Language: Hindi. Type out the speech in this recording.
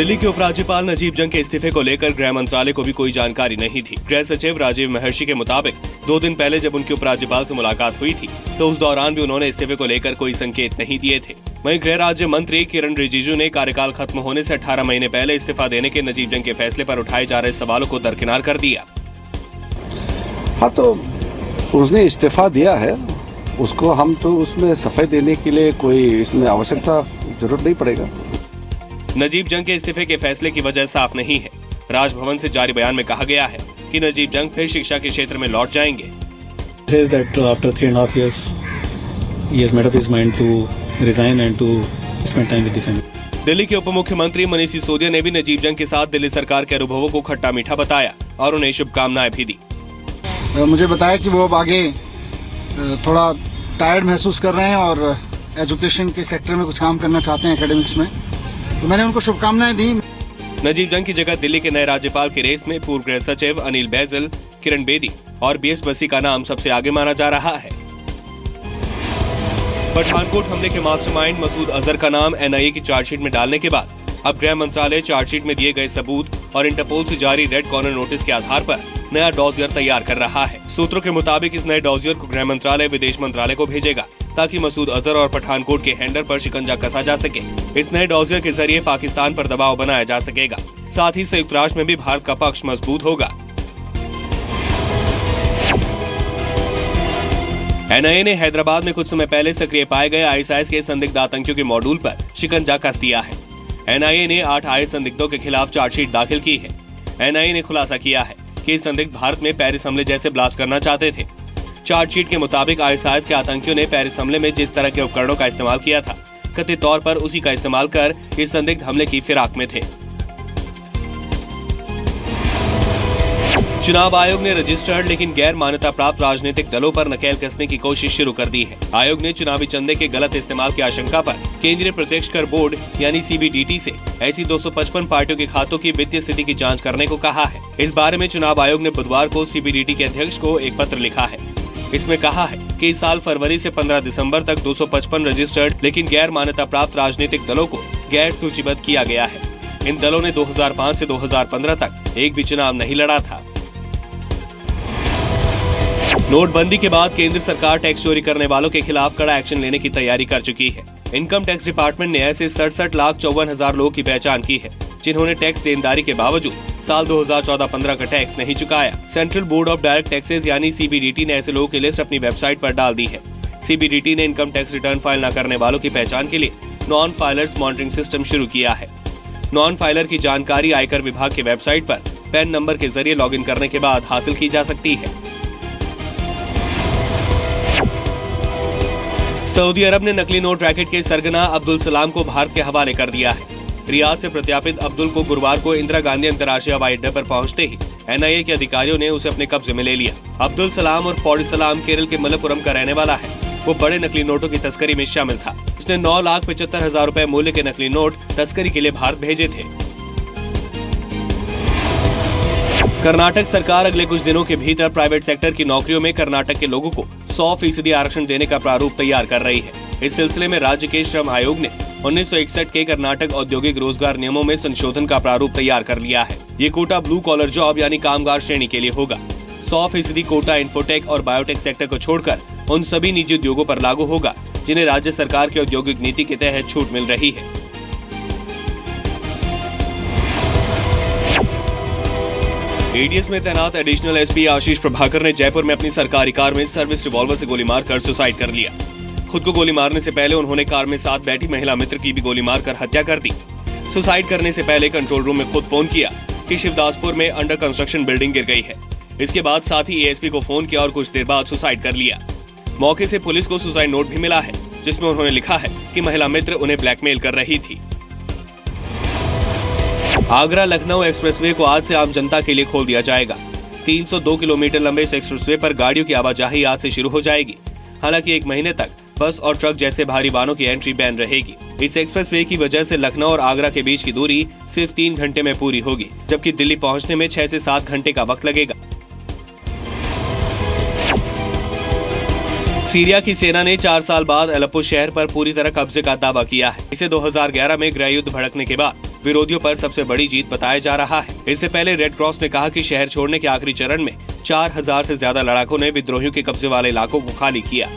दिल्ली के उपराज्यपाल नजीब जंग के इस्तीफे को लेकर गृह मंत्रालय को भी कोई जानकारी नहीं थी। गृह सचिव राजीव महर्षि के मुताबिक 2 दिन पहले जब उनकी उपराज्यपाल से मुलाकात हुई थी तो उस दौरान भी उन्होंने इस्तीफे को लेकर कोई संकेत नहीं दिए थे। वहीं गृह राज्य मंत्री किरण रिजिजू ने कार्यकाल खत्म होने से 18 महीने पहले इस्तीफा देने के नजीब जंग के फैसले पर उठाए जा रहे सवालों को दरकिनार कर दिया। हाँ, तो उसने इस्तीफा दिया है, उसको हम तो उसमें सफाई देने के लिए कोई इसमें आवश्यकता जरूरत नहीं पड़ेगा। नजीब जंग के इस्तीफे के फैसले की वजह साफ नहीं है। राजभवन से जारी बयान में कहा गया है कि नजीब जंग फिर शिक्षा के क्षेत्र में लौट जाएंगे। After 3.5 years, he has made up his mind to resign and to spend time with the family. Delhi के उप मुख्यमंत्री मनीष सिसोदिया ने भी नजीब जंग के साथ दिल्ली सरकार के अनुभवों को खट्टा मीठा बताया और उन्हें शुभकामनाएं भी दी। मुझे बताया कि वो अब आगे थोड़ा टायर्ड महसूस कर रहे हैं और एजुकेशन के सेक्टर में कुछ काम करना चाहते हैं, एकेडमिक्स में, तो मैंने उनको शुभकामनाएं दी। नजीब जंग की जगह दिल्ली के नए राज्यपाल की रेस में पूर्व गृह सचिव अनिल बैजल, किरण बेदी और बीएस बसी का नाम सबसे आगे माना जा रहा है। पठानकोट हमले के मास्टरमाइंड मसूद अजहर का नाम एनआईए की चार्जशीट में डालने के बाद अब गृह मंत्रालय चार्जशीट में दिए गए सबूत और इंटरपोल से जारी रेड कॉर्नर नोटिस के आधार पर नया डॉसियर तैयार कर रहा है। सूत्रों के मुताबिक इस नए डॉसियर को गृह मंत्रालय विदेश मंत्रालय को भेजेगा ताकि मसूद अजहर और पठानकोट के हैंडल पर शिकंजा कसा जा सके। इस नए डॉसियर के जरिए पाकिस्तान पर दबाव बनाया जा सकेगा। साथ ही संयुक्त राष्ट्र में भी भारत का पक्ष मजबूत होगा। एनआईए ने हैदराबाद में कुछ समय पहले सक्रिय पाए गए आईएसआईएस के संदिग्ध आतंकियों के मॉड्यूल पर शिकंजा कस दिया है। एनआईए ने 8 आईएस संदिग्धों के खिलाफ चार्जशीट दाखिल की है। एनआईए ने खुलासा किया है कि संदिग्ध भारत में पेरिस हमले जैसे ब्लास्ट करना चाहते थे। चार्जशीट के मुताबिक आईएसआईएस के आतंकियों ने पेरिस हमले में जिस तरह के उपकरणों का इस्तेमाल किया था, कथित तौर पर उसी का इस्तेमाल कर इस संदिग्ध हमले की फिराक में थे। चुनाव आयोग ने रजिस्टर्ड लेकिन गैर मान्यता प्राप्त राजनीतिक दलों पर नकेल कसने की कोशिश शुरू कर दी है। आयोग ने चुनावी चंदे के गलत इस्तेमाल की आशंका पर केंद्रीय प्रत्यक्ष कर बोर्ड यानी सीबीडीटी से ऐसी 255 पार्टियों के खातों की वित्तीय स्थिति की जांच करने को कहा है। इस बारे में चुनाव आयोग ने बुधवार को सीबीडीटी के अध्यक्ष को एक पत्र लिखा है। इसमें कहा है कि इस साल फरवरी से 15 दिसंबर तक 255 रजिस्टर्ड लेकिन गैर मान्यता प्राप्त राजनीतिक दलों को गैर सूचीबद्ध किया गया है। इन दलों ने 2005 से 2015 तक एक भी चुनाव नहीं लड़ा था। नोटबंदी के बाद केंद्र सरकार टैक्स चोरी करने वालों के खिलाफ कड़ा एक्शन लेने की तैयारी कर चुकी है। इनकम टैक्स डिपार्टमेंट ने ऐसे 67,54,000 लोगों की पहचान की है जिन्होंने टैक्स देनदारी के बावजूद साल 2014-15 का टैक्स नहीं चुकाया। Central board of direct taxes यानी सीबीडीटी ने ऐसे लोगों की लिस्ट अपनी वेबसाइट पर डाल दी है। सीबीडीटी ने इनकम टैक्स रिटर्न फाइल न करने वालों की पहचान के लिए नॉन फाइलर्स मॉनिटरिंग सिस्टम शुरू किया है। नॉन फाइलर की जानकारी आयकर विभाग की वेबसाइट पर पैन नंबर के जरिए लॉगिन करने के बाद हासिल की जा सकती है। सऊदी अरब ने नकली नोट रैकेट के सरगना अब्दुल सलाम को भारत के हवाले कर दिया है। रियाद से प्रत्यापित अब्दुल को गुरुवार को इंदिरा गांधी अंतर्राष्ट्रीय हवाई अड्डे पर पहुंचते ही एनआईए के अधिकारियों ने उसे अपने कब्जे में ले लिया। अब्दुल सलाम और फौरी सलाम केरल के मलप्पुरम का रहने वाला है। वो बड़े नकली नोटों की तस्करी में शामिल था। उसने 9,75,000 रुपए मूल्य के नकली नोट तस्करी के लिए भारत भेजे थे। कर्नाटक सरकार अगले कुछ दिनों के भीतर प्राइवेट सेक्टर की नौकरियों में कर्नाटक के लोगों को 100% आरक्षण देने का प्रारूप तैयार कर रही है। इस सिलसिले में राज्य के श्रम आयोग ने 1961 के कर्नाटक औद्योगिक रोजगार नियमों में संशोधन का प्रारूप तैयार कर लिया है। ये कोटा ब्लू कॉलर जॉब यानी कामगार श्रेणी के लिए होगा। 100% कोटा इंफोटेक और बायोटेक सेक्टर को छोड़कर उन सभी निजी उद्योगों पर लागू होगा जिन्हें राज्य सरकार की औद्योगिक नीति के तहत छूट मिल रही है। एडीएस में तैनात एडिशनल एसपी आशीष प्रभाकर ने जयपुर में अपनी सरकारी कार में सर्विस रिवॉल्वर से गोली मारकर सुसाइड कर लिया। खुद को गोली मारने से पहले उन्होंने कार में साथ बैठी महिला मित्र की भी गोली मारकर हत्या कर दी। सुसाइड करने से पहले कंट्रोल रूम में खुद फोन किया कि शिवदासपुर में अंडर कंस्ट्रक्शन बिल्डिंग गिर गई है। इसके बाद साथ ही एएसपी को फोन किया और कुछ देर बाद सुसाइड कर लिया। मौके से पुलिस को सुसाइड नोट भी मिला है जिसमें उन्होंने लिखा है कि महिला मित्र उन्हें ब्लैकमेल कर रही थी। आगरा लखनऊ एक्सप्रेसवे को आज से आम जनता के लिए खोल दिया जाएगा। 302 किलोमीटर लंबे इस एक्सप्रेसवे पर गाड़ियों की आवाजाही आज से शुरू हो जाएगी। हालांकि 1 महीने तक बस और ट्रक जैसे भारी वाहनों की एंट्री बैन रहेगी। इस एक्सप्रेसवे की वजह से लखनऊ और आगरा के बीच की दूरी सिर्फ 3 घंटे में पूरी होगी, जबकि दिल्ली पहुंचने में 6 से 7 घंटे का वक्त लगेगा। सीरिया की सेना ने 4 साल बाद अलेप्पो शहर पर पूरी तरह कब्जे का दावा किया है। इसे 2011 में गृह युद्ध भड़कने के बाद विरोधियों पर सबसे बड़ी जीत बताया जा रहा है। इससे पहले रेड क्रॉस ने कहा कि शहर छोड़ने के आखिरी चरण में 4000 से ज्यादा लड़ाकों ने विद्रोहियों के कब्जे वाले इलाकों को खाली किया।